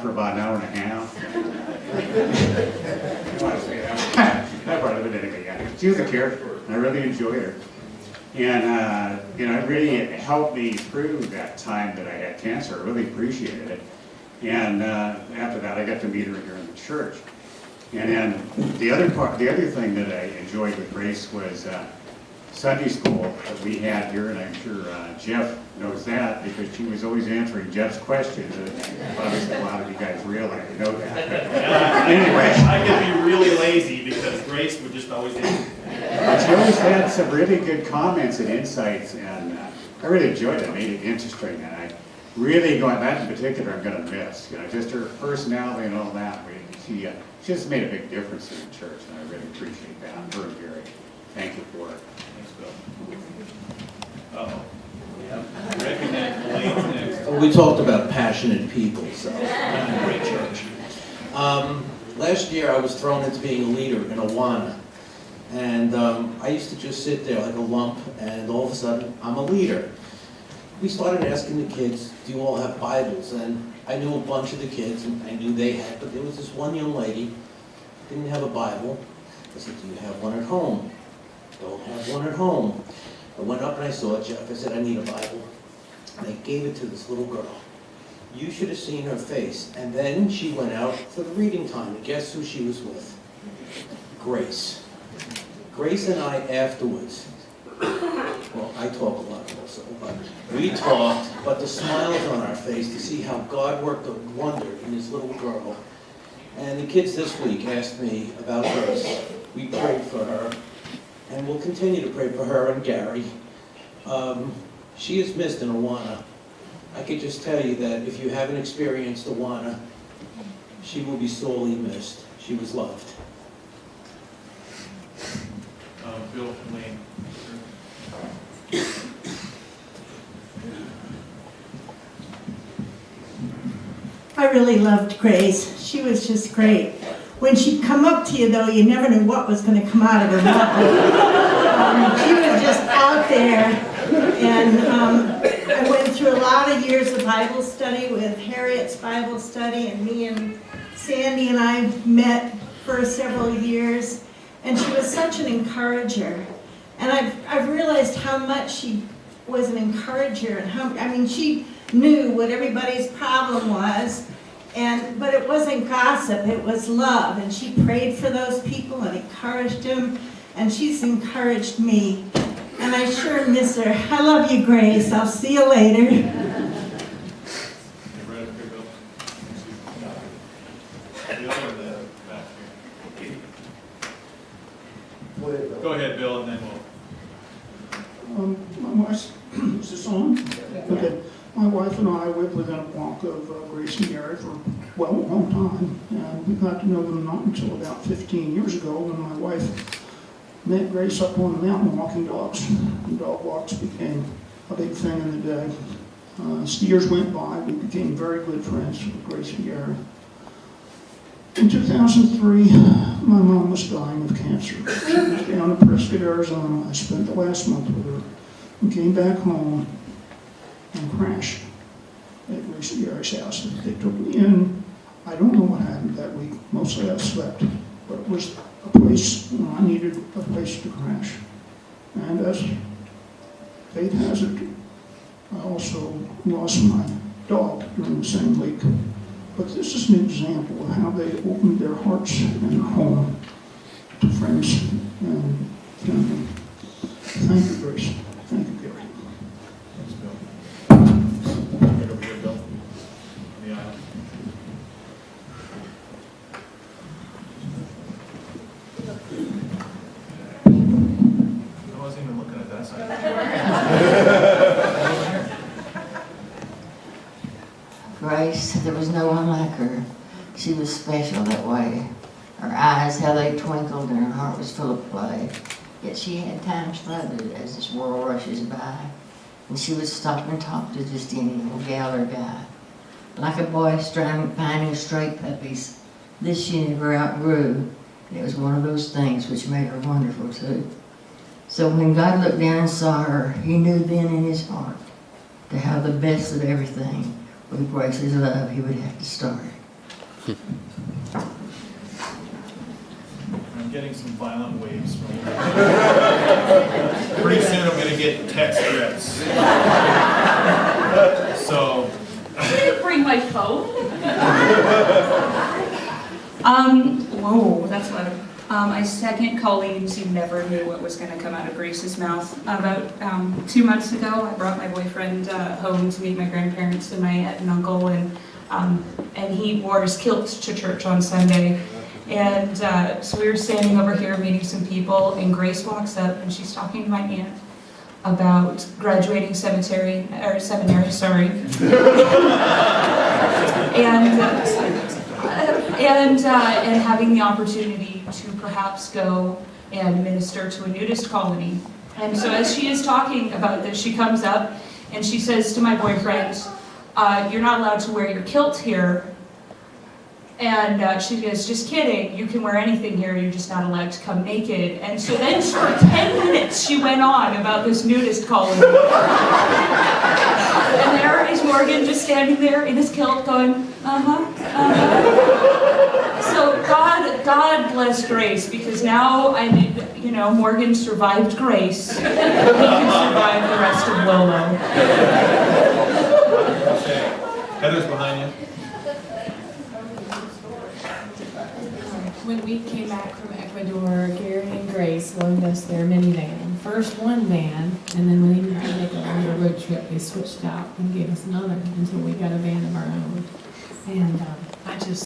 laughed for about an hour and a half. That part of it anyway, yeah. She was a character, and I really enjoyed her. And, it really helped me through that time that I had cancer. I really appreciated it. And after that, I got to meet her here in the church. And then the other thing that I enjoyed with Grace was Sunday school that we had here, and I'm sure Jeff knows that because she was always answering Jeff's questions. And obviously, a lot of you guys realize you know that. But anyway, I could be really lazy because Grace would just always answer. But she always had some really good comments and insights, and I really enjoyed it. It made it interesting, and I really that in particular I'm going to miss. Just her personality and all that. She just made a big difference in the church, and I really appreciate that. Her and Gary, thank you for it. Thanks, Bill. Uh-oh. Yeah. Recognize Elaine's next. We talked about passionate people, so great church. Last year I was thrown into being a leader in AWANA. And I used to just sit there like a lump, and all of a sudden, I'm a leader. We started asking the kids, do you all have Bibles? And I knew a bunch of the kids, and I knew they had, but there was this one young lady who didn't have a Bible. I said, do you have one at home? Don't have one at home. I went up and I saw Jeff. I said, I need a Bible. And I gave it to this little girl. You should have seen her face. And then she went out for the reading time, and guess who she was with? Grace. Grace and I afterwards, well, I talk a lot also, but we talked, but the smiles on our face to see how God worked a wonder in this little girl. And the kids this week asked me about Grace. We prayed for her, and we'll continue to pray for her and Gary. She is missed in AWANA. I could just tell you that if you haven't experienced AWANA, she will be sorely missed. She was loved. Bill, Elaine. I really loved Grace. She was just great. When she'd come up to you, though, you never knew what was going to come out of her mouth. She was just out there. And I went through a lot of years of Bible study with Harriet's Bible study, and me and Sandy and I met for several years. And she was such an encourager. And I've realized how much she was an encourager, and she knew what everybody's problem was, but it wasn't gossip, it was love. And she prayed for those people and encouraged them, and she's encouraged me. And I sure miss her. I love you, Grace. I'll see you later. Go ahead, Bill, and then My wife's, is this on? Okay. My wife and I lived within a block of Grace and Gary for, a long time. And we got to know them not until about 15 years ago when my wife met Grace up on the mountain walking dogs. And dog walks became a big thing in the day. As the years went by, we became very good friends with Grace and Gary. In 2003, my mom was dying of cancer. She was down in Prescott, Arizona. I spent the last month with her. We came back home and crashed at Grace and Gary's house. They took me in. I don't know what happened that week. Mostly I slept. But it was a place, I needed a place to crash. And as fate has it, I also lost my dog during the same week. But this is an example of how they opened their hearts and their home to friends and family. Thank you, Grace. Thank you, Gary. Thanks, Bill. Right over here, Bill. On the aisle. I wasn't even looking at that side. Grace, there was no one like her. She was special that way. Her eyes, how they twinkled, and her heart was full of play. Yet she had times for others as this world rushes by. And she would stop and talk to just any little gal or guy. Like a boy finding stray puppies, this she never outgrew. And it was one of those things which made her wonderful too. So when God looked down and saw her, he knew then in his heart to have the best of everything. With Grace's love, he would have to start. I'm getting some violent waves from you. Pretty soon I'm going to get text threats. So, Bring my phone. Whoa, that's loud. I second Colleen's, you never knew what was going to come out of Grace's mouth. About 2 months ago, I brought my boyfriend home to meet my grandparents and my aunt and uncle, and he wore his kilts to church on Sunday. And so we were standing over here meeting some people, and Grace walks up and she's talking to my aunt about graduating seminary, and having the opportunity to perhaps go and minister to a nudist colony. And so as she is talking about this, she comes up and she says to my boyfriend, "You're not allowed to wear your kilt here." And she goes, "Just kidding, you can wear anything here, you're just not allowed to come naked." And so then for 10 minutes she went on about this nudist colony. And there is Morgan just standing there in his kilt going, So God bless Grace, because now Morgan survived Grace. He can survive the rest of Lolo. okay. Heather's behind you. When we came back from Ecuador, Gary and Grace loaned us their minivan. First one van, and then when we needed to make a longer road trip, they switched out and gave us another until we got a van of our own. And I just